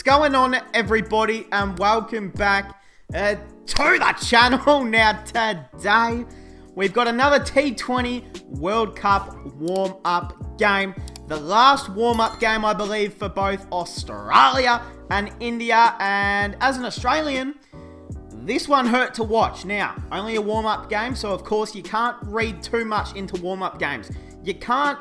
What's going on, everybody, and welcome back to the channel. Now today we've got another T20 World Cup warm-up game, the last warm-up game I believe for both Australia and India, and as an Australian this one hurt to watch. Now, only a warm-up game, so of course you can't read too much into warm-up games. You can't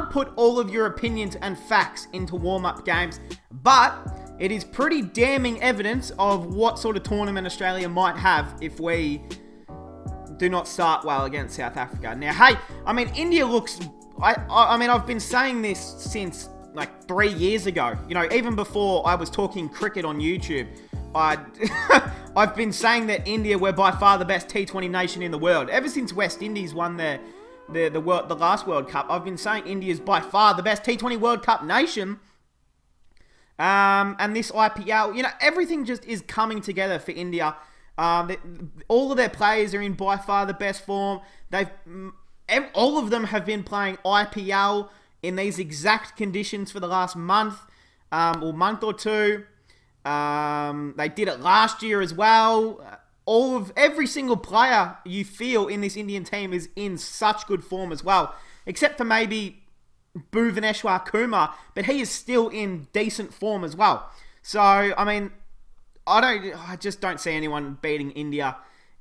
put all of your opinions and facts into warm-up games, but it is pretty damning evidence of what sort of tournament Australia might have if we do not start well against South Africa. Now, hey, I mean, India looks... I mean, I've been saying this since like 3 years ago. You know, even before I was talking cricket on YouTube, I've been saying that India were by far the best T20 nation in the world. Ever since West Indies won the last World Cup, I've been saying India is by far the best T20 World Cup nation. And this IPL, you know, everything just is coming together for India. All of their players are in by far the best form. All of them have been playing IPL in these exact conditions for the last month or two. They did it last year as well. Every single player you feel in this Indian team is in such good form as well, except for maybe Bhuvaneshwar Kumar, but he is still in decent form as well. So, I mean, I just don't see anyone beating India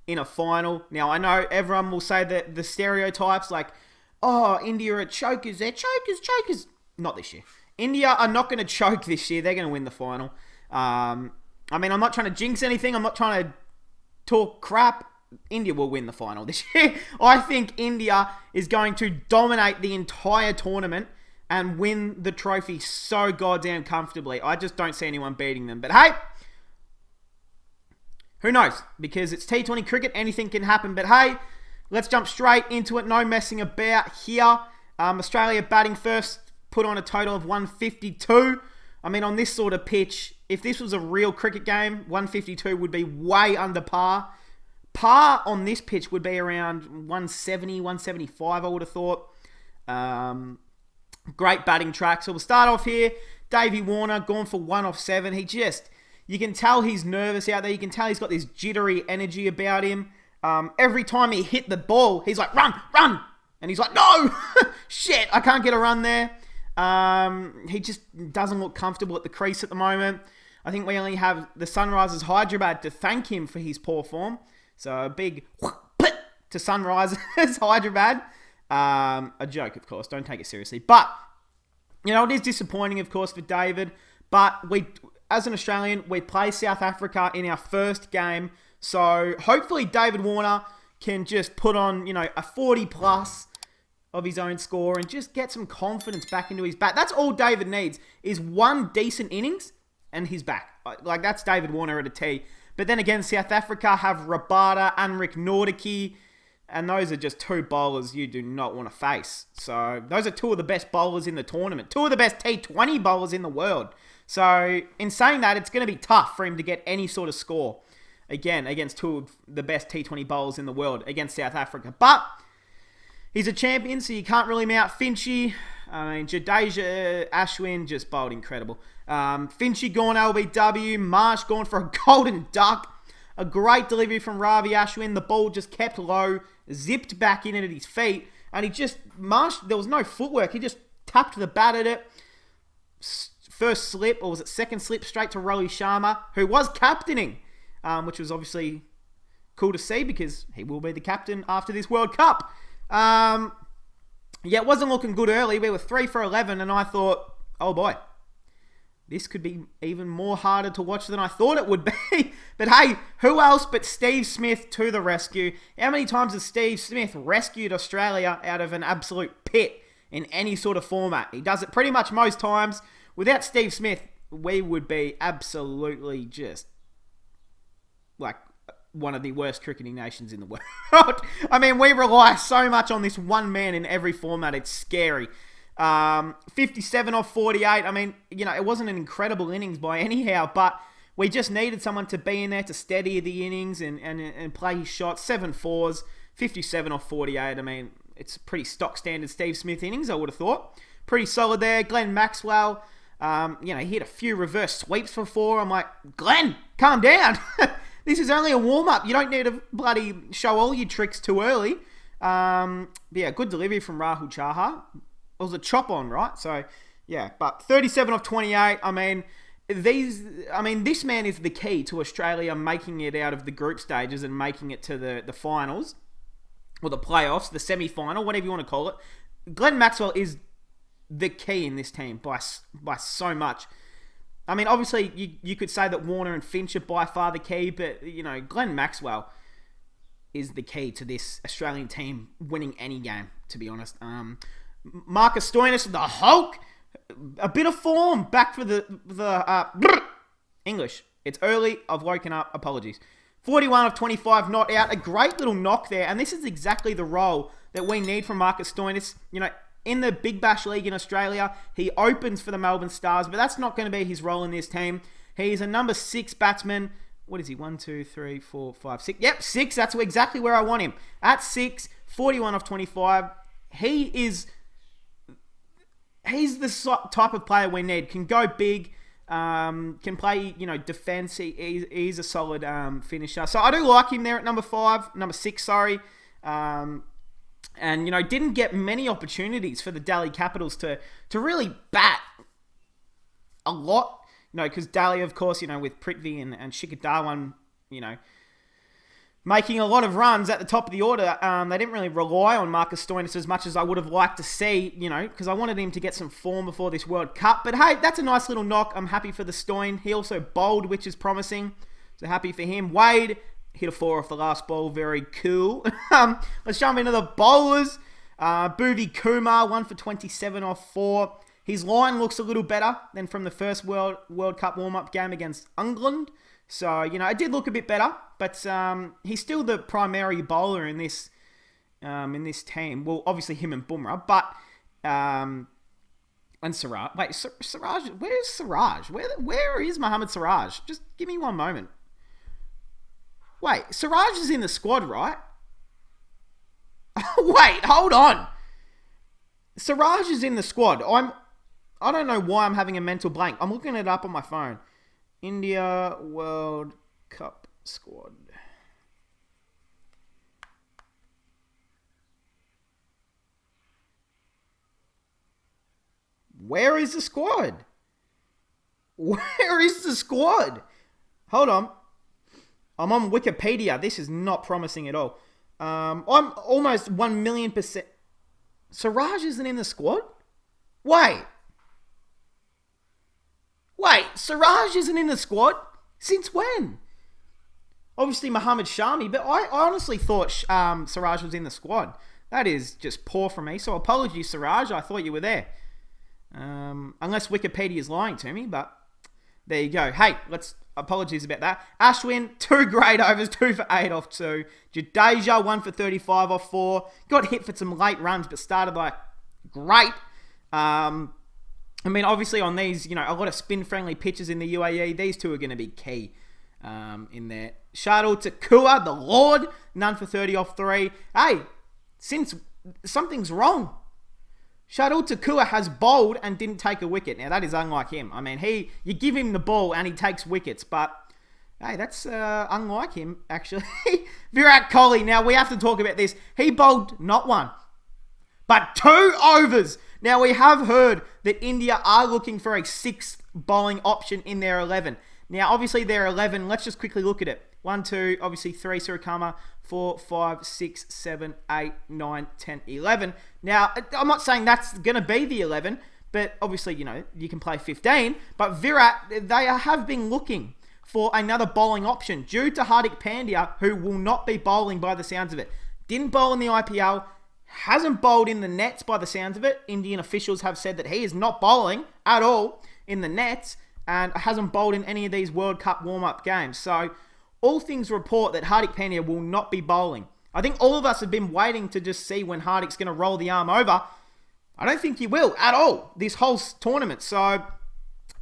in a final. Now, I know everyone will say that the stereotypes like, oh, India are chokers. They're chokers. Not this year. India are not going to choke this year. They're going to win the final. I mean, I'm not trying to jinx anything. I'm not trying to talk crap. India will win the final this year. I think India is going to dominate the entire tournament and win the trophy so goddamn comfortably. I just don't see anyone beating them. But hey, who knows? Because it's T20 cricket, anything can happen. But hey, let's jump straight into it. No messing about here. Australia batting first, put on a total of 152. I mean, on this sort of pitch, if this was a real cricket game, 152 would be way under par. Par on this pitch would be around 170, 175, I would have thought. Great batting track. So we'll start off here. Davey Warner gone for 1 off 7. You can tell he's nervous out there. You can tell he's got this jittery energy about him. Every time he hit the ball, he's like, run! And he's like, no! Shit, I can't get a run there. He just doesn't look comfortable at the crease at the moment. I think we only have the Sunrisers Hyderabad to thank him for his poor form. So a big to Sunrisers Hyderabad. A joke, of course. Don't take it seriously. But, you know, it is disappointing, of course, for David. But as an Australian, we play South Africa in our first game. So hopefully David Warner can just put on, you know, a 40 plus of his own score and just get some confidence back into his bat. That's all David needs, is one decent innings and he's back. Like, that's David Warner at a T. But then again, South Africa have Rabada, Anrik Nordique, and those are just two bowlers you do not want to face. So those are two of the best bowlers in the tournament. Two of the best T20 bowlers in the world. So in saying that, it's going to be tough for him to get any sort of score, again, against two of the best T20 bowlers in the world against South Africa. But he's a champion, so you can't really mount Finchie. I mean, Jadeja, Ashwin just bowled incredible. Finchie gone LBW. Marsh gone for a golden duck. A great delivery from Ravi Ashwin. The ball just kept low, zipped back in at his feet, and there was no footwork. He just tapped the bat at it. First slip, or was it second slip, straight to Rohit Sharma, who was captaining, which was obviously cool to see because he will be the captain after this World Cup. Yeah, it wasn't looking good early. We were 3 for 11, and I thought, oh boy, this could be even more harder to watch than I thought it would be. But hey, who else but Steve Smith to the rescue? How many times has Steve Smith rescued Australia out of an absolute pit in any sort of format? He does it pretty much most times. Without Steve Smith, we would be absolutely just like one of the worst cricketing nations in the world. I mean, we rely so much on this one man in every format. It's scary. 57 off 48. I mean, you know, it wasn't an incredible innings by anyhow, but we just needed someone to be in there to steady the innings and play his shots. 7 fours, 57 off 48. I mean, it's a pretty stock standard Steve Smith innings, I would have thought. Pretty solid there. Glenn Maxwell, He hit a few reverse sweeps for 4. I'm like, Glenn, calm down. This is only a warm-up. You don't need to bloody show all your tricks too early. Good delivery from Rahul Chahar. It was a chop on, right? So, yeah, but 37 off 28. This man is the key to Australia making it out of the group stages and making it to the finals, or the playoffs, the semi-final, whatever you want to call it. Glenn Maxwell is the key in this team by so much. I mean, obviously, you could say that Warner and Finch are by far the key, but, Glenn Maxwell is the key to this Australian team winning any game, to be honest. Marcus Stoinis, the Hulk, a bit of form, back for the English. It's early, I've woken up, apologies. 41 of 25 not out, a great little knock there, and this is exactly the role that we need from Marcus Stoinis. In the Big Bash League in Australia, he opens for the Melbourne Stars, but that's not going to be his role in this team. He's a number 6 batsman. What is he? 1, 2, 3, 4, 5, 6. Yep, 6. That's exactly where I want him. At 6, 41 of 25. He's the type of player we need. Can go big, can play, defense. He's a solid finisher. So I do like him there at number 6, sorry. And, didn't get many opportunities for the Delhi Capitals to really bat a lot. Because Delhi, of course, with Prithvi and Shikhar Dhawan, making a lot of runs at the top of the order, they didn't really rely on Marcus Stoinis as much as I would have liked to see, because I wanted him to get some form before this World Cup. But hey, that's a nice little knock. I'm happy for the Stoin. He also bowled, which is promising. So happy for him. Wade hit a 4 off the last ball. Very cool. Let's jump into the bowlers. Bhuvi Kumar, 1 for 27 off 4. His line looks a little better than from the first World Cup warm-up game against England. So, it did look a bit better, but he's still the primary bowler in this team. Well, obviously him and Bumrah, but and Siraj. Wait, Siraj? Where's Siraj? Where is Mohammad Siraj? Just give me one moment. Wait, Siraj is in the squad, right? Wait, hold on. Siraj is in the squad. I don't know why I'm having a mental blank. I'm looking it up on my phone. India World Cup squad. Where is the squad? Where is the squad? Hold on. I'm on Wikipedia. This is not promising at all. I'm almost 1,000,000%. Siraj isn't in the squad? Wait, Siraj isn't in the squad? Since when? Obviously Mohammad Shami, but I honestly thought Siraj was in the squad. That is just poor from me. So apologies, Siraj. I thought you were there. Unless Wikipedia is lying to me, but there you go. Hey, apologies about that. Ashwin, 2 great overs, 2 for 8 off 2. Jadeja, 1 for 35 off 4. Got hit for some late runs, but started great. Obviously on these, a lot of spin-friendly pitches in the UAE, these two are going to be key in there. Shardul Takua, the Lord, none for 30 off 3. Hey, since something's wrong. Shardul Takua has bowled and didn't take a wicket. Now, that is unlike him. You give him the ball and he takes wickets, but hey, that's unlike him, actually. Virat Kohli, now we have to talk about this. He bowled not 1, but 2 overs. Now, we have heard that India are looking for a 6th bowling option in their 11. Now, obviously, their 11, let's just quickly look at it. 1, 2, obviously 3, Suryakumar, 4, 5, 6, 7, 8, 9, 10, 11. Now, I'm not saying that's going to be the 11, but obviously, you can play 15. But Virat, they have been looking for another bowling option due to Hardik Pandya, who will not be bowling by the sounds of it. Didn't bowl in the IPL, hasn't bowled in the nets by the sounds of it. Indian officials have said that he is not bowling at all in the nets and hasn't bowled in any of these World Cup warm-up games. So, all things report that Hardik Pandya will not be bowling. I think all of us have been waiting to just see when Hardik's going to roll the arm over. I don't think he will at all this whole tournament. So,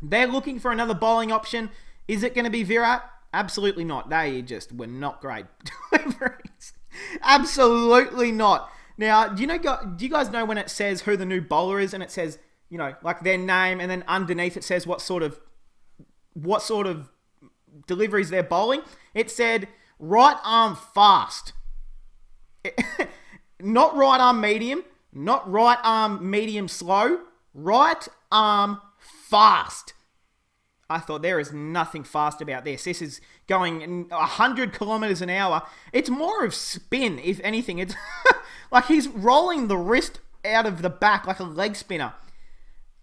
they're looking for another bowling option. Is it going to be Virat? Absolutely not. They just were not great deliveries. Absolutely not. Now, do you guys know when it says who the new bowler is and it says like their name, and then underneath it says what sort of deliveries they're bowling. It said right arm fast. Not right arm medium, not right arm medium slow, right arm fast. I thought there is nothing fast about this. This is going 100 kilometers an hour. It's more of spin, if anything. It's like he's rolling the wrist out of the back like a leg spinner.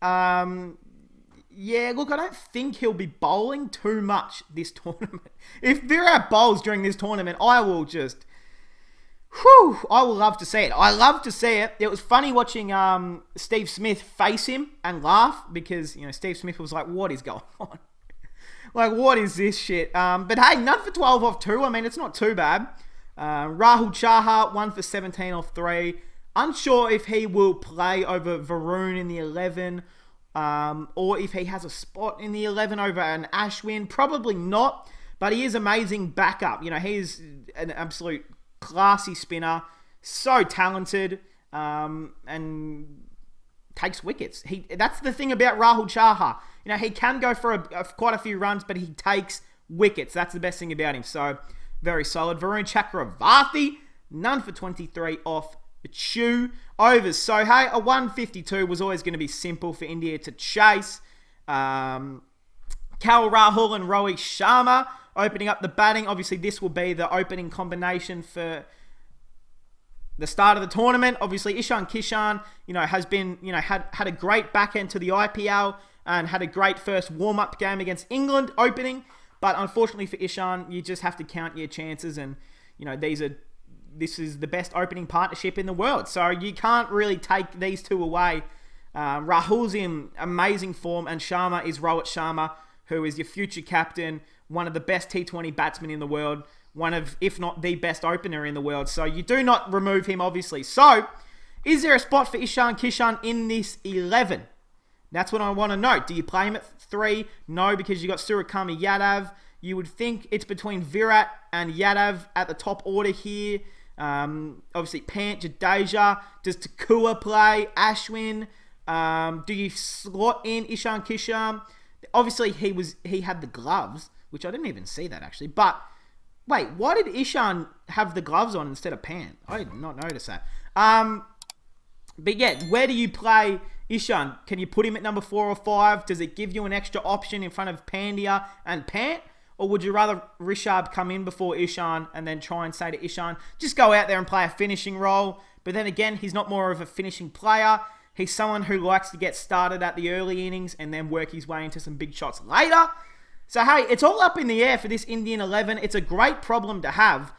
Yeah, look, I don't think he'll be bowling too much this tournament. If Virat bowls during this tournament, I will love to see it. I love to see it. It was funny watching Steve Smith face him and laugh because, Steve Smith was like, what is going on? Like, what is this shit? But hey, none for 12 off 2. I mean, it's not too bad. Rahul Chahar, 1 for 17 off 3. Unsure if he will play over Varun in the 11 or if he has a spot in the 11 over an Ashwin. Probably not, but he is amazing backup. He is an absolute classy spinner, so talented, and takes wickets. That's the thing about Rahul Chahar. He can go for quite a few runs, but he takes wickets. That's the best thing about him. So, very solid. Varun Chakravarthi, none for 23 off 2. Overs. So, hey, a 152 was always going to be simple for India to chase. KL Rahul and Rohit Sharma opening up the batting. Obviously, this will be the opening combination for the start of the tournament. Obviously, Ishan Kishan, has been, had a great back end to the IPL and had a great first warm-up game against England opening. But unfortunately for Ishan, you just have to count your chances. And, this is the best opening partnership in the world. So you can't really take these two away. Rahul's in amazing form, and Sharma is Rohit Sharma, who is your future captain, one of the best T20 batsmen in the world, one of, if not the best opener in the world. So you do not remove him, obviously. So, is there a spot for Ishan Kishan in this 11? That's what I want to know. Do you play him at 3? No, because you got Suryakumar Yadav. You would think it's between Virat and Yadav at the top order here. Obviously, Pant, Jadeja. Does Takua play? Ashwin? Do you slot in Ishan Kishan? Obviously, he had the gloves, which I didn't even see that actually. But wait, why did Ishan have the gloves on instead of Pant? I did not notice that. But yeah, where do you play Ishan? Can you put him at number 4 or 5? Does it give you an extra option in front of Pandya and Pant? Or would you rather Rishabh come in before Ishan and then try and say to Ishan, just go out there and play a finishing role? But then again, he's not more of a finishing player. He's someone who likes to get started at the early innings and then work his way into some big shots later. So hey, it's all up in the air for this Indian 11. It's a great problem to have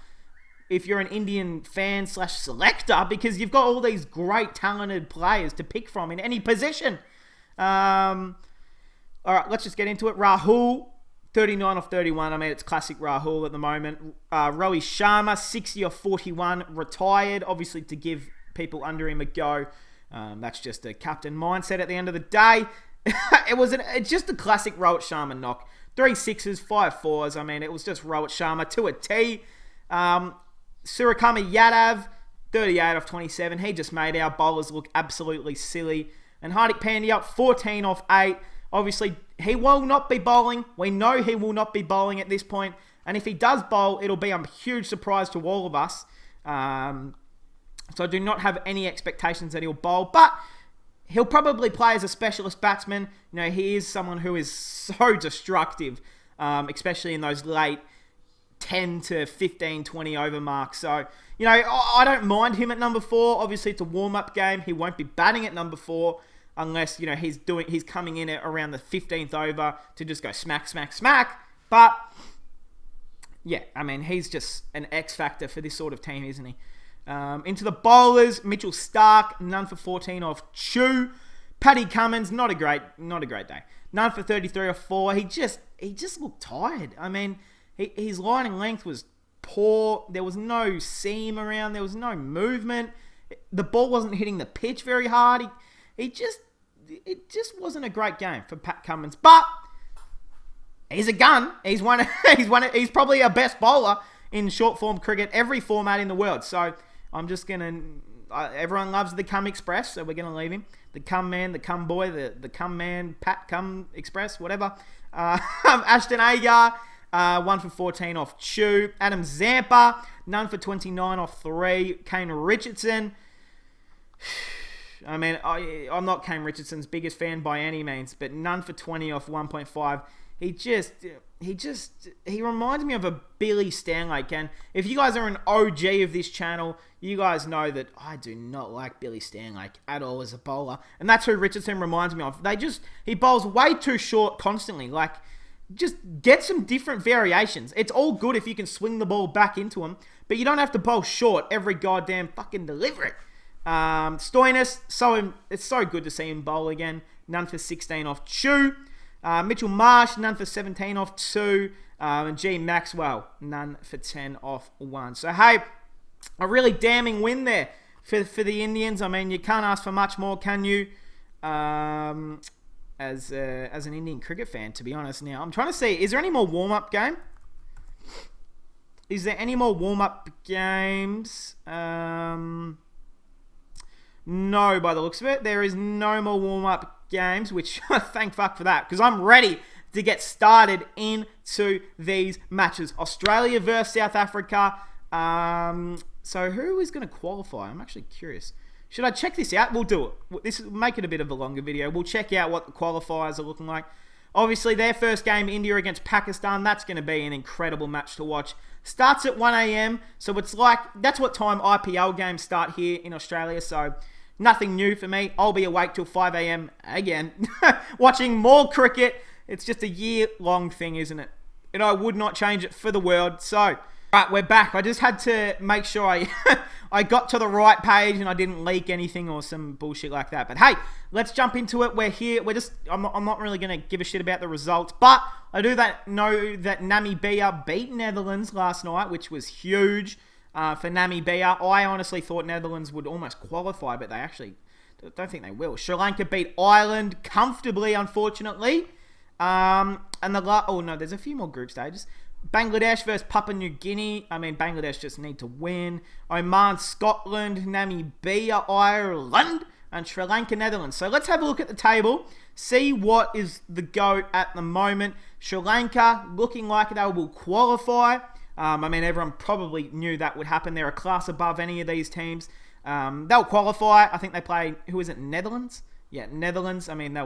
if you're an Indian fan / selector, because you've got all these great talented players to pick from in any position. All right, let's just get into it. Rahul, 39 off 31. I mean, it's classic Rahul at the moment. Rohit Sharma, 60 off 41, retired, obviously to give people under him a go. That's just a captain mindset at the end of the day. It's just a classic Rohit Sharma knock. 3 6s, 5 4s. I mean, it was just Rohit Sharma to a T. Suryakumar Yadav, 38 off 27. He just made our bowlers look absolutely silly. And Hardik Pandya, 14 off 8. Obviously, he will not be bowling. We know he will not be bowling at this point. And if he does bowl, it'll be a huge surprise to all of us. So I do not have any expectations that he'll bowl. But he'll probably play as a specialist batsman. He is someone who is so destructive, especially in those late 10 to 15, 20 over marks. So, I don't mind him at number 4. Obviously, it's a warm-up game. He won't be batting at number 4. Unless, he's coming in at around the 15th over to just go smack, smack, smack. But, yeah, I mean, he's just an X factor for this sort of team, isn't he? Into the bowlers, Mitchell Starc, none for 14 off 2. Paddy Cummins, not a great day. None for 33 off 4. He just looked tired. I mean, his line and length was poor. There was no seam around. There was no movement. The ball wasn't hitting the pitch very hard. It just wasn't a great game for Pat Cummins. But he's a gun. He's probably our best bowler in short form cricket, every format in the world. So I everyone loves the Cum Express, so we're going to leave him. The Cum Man, the Cum Boy, the Cum Man, Pat Cum Express, whatever. Ashton Agar, 1 for 14 off Chew. Adam Zampa, none for 29 off 3. Kane Richardson. I mean, I'm not Kane Richardson's biggest fan by any means, but none for 20 off 1.5. He reminds me of a Billy Stanlake. And if you guys are an OG of this channel, you guys know that I do not like Billy Stanlake at all as a bowler. And that's who Richardson reminds me of. He bowls way too short constantly. Like, just get some different variations. It's all good if you can swing the ball back into him, but you don't have to bowl short every goddamn fucking delivery. Stoinis, it's so good to see him bowl again. None for 16 off Chew. Mitchell Marsh, none for 17 off 2. And G Maxwell, none for 10 off 1. So, hey, a really damning win there for the Indians. I mean, you can't ask for much more, can you? As an Indian cricket fan, to be honest. Now, I'm trying to see, is there any more warm-up game? Is there any more warm-up games? No, by the looks of it. There is no more warm-up games, which thank fuck for that, because I'm ready to get started into these matches. Australia versus South Africa. So who is going to qualify? I'm actually curious. Should I check this out? We'll do it. This will make it a bit of a longer video. We'll check out what the qualifiers are looking like. Obviously, their first game, India against Pakistan, that's going to be an incredible match to watch. Starts at 1 a.m, so it's like, that's what time IPL games start here in Australia, so nothing new for me. I'll be awake till 5 a.m. again, watching more cricket. It's just a year-long thing, isn't it? And I would not change it for the world. So, right, we're back. I just had to make sure I got to the right page and I didn't leak anything or some bullshit like that. But hey, let's jump into it. We're here. I'm not really going to give a shit about the results, but I do know that Namibia beat Netherlands last night, which was huge. For Namibia, I honestly thought Netherlands would almost qualify, but they actually don't think they will. Sri Lanka beat Ireland comfortably, unfortunately. There's a few more group stages. Bangladesh versus Papua New Guinea. I mean, Bangladesh just need to win. Oman, Scotland, Namibia, Ireland, and Sri Lanka, Netherlands. So let's have a look at the table, see what is the go at the moment. Sri Lanka looking like they will qualify. I mean, everyone probably knew that would happen. They're a class above any of these teams. They'll qualify. I think they play, who is it, Netherlands? Yeah, Netherlands. I mean,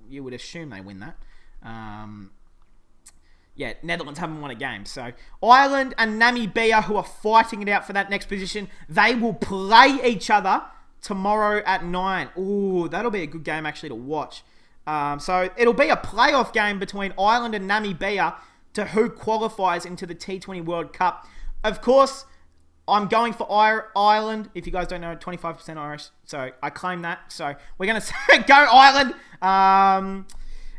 you would assume they win that. Yeah, Netherlands haven't won a game. So, Ireland and Namibia, who are fighting it out for that next position, they will play each other tomorrow at 9. Ooh, that'll be a good game, actually, to watch. So, it'll be a playoff game between Ireland and Namibia to who qualifies into the T20 World Cup. Of course, I'm going for Ireland. If you guys don't know, 25% Irish. So, I claim that. So, we're going to go Ireland.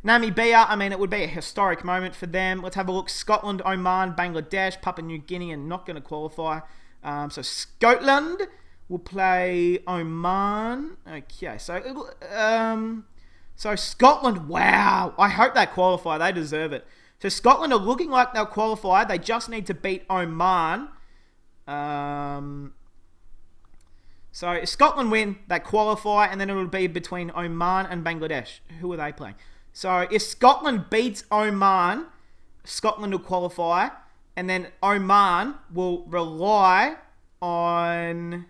Namibia, I mean, it would be a historic moment for them. Let's have a look. Scotland, Oman, Bangladesh, Papua New Guinea are not going to qualify. So Scotland will play Oman. Okay, so Scotland, wow. I hope they qualify. They deserve it. So Scotland are looking like they'll qualify. They just need to beat Oman. So if Scotland win, they qualify, and then it will be between Oman and Bangladesh. Who are they playing? So if Scotland beats Oman, Scotland will qualify, and then Oman will rely on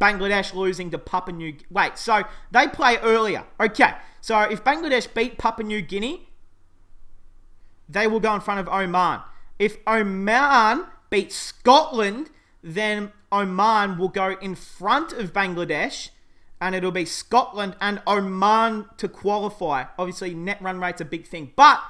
Bangladesh losing to Papua New Guinea. Wait, so they play earlier. Okay, so if Bangladesh beat Papua New Guinea, they will go in front of Oman. If Oman beats Scotland, then Oman will go in front of Bangladesh, and it'll be Scotland and Oman to qualify. Obviously, net run rate's a big thing. But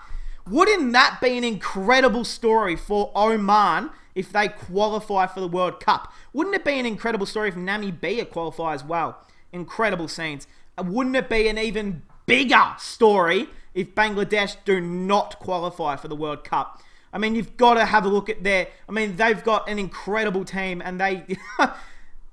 wouldn't that be an incredible story for Oman if they qualify for the World Cup? Wouldn't it be an incredible story if Namibia qualify as well? Incredible scenes. Wouldn't it be an even bigger story if Bangladesh do not qualify for the World Cup? I mean, you've got to have a look at they've got an incredible team, and they...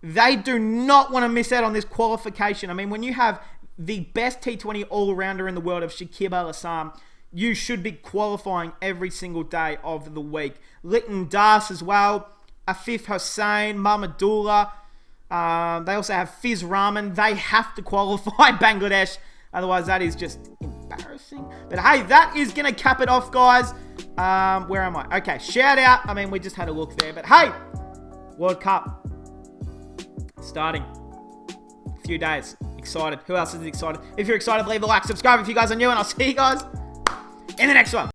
They do not want to miss out on this qualification. I mean, when you have the best T20 all-rounder in the world of Shakib Al Hasan, you should be qualifying every single day of the week. Lytton Das as well, Afif Hussain, Mahmudullah. They also have Fizz Ramen. They have to qualify Bangladesh. Otherwise, that is just embarrassing. But hey, that is going to cap it off, guys. Where am I? Okay, shout out. I mean, we just had a look there. But hey, World Cup starting. A few days. Excited. Who else is excited? If you're excited, leave a like, subscribe if you guys are new, and I'll see you guys in the next one.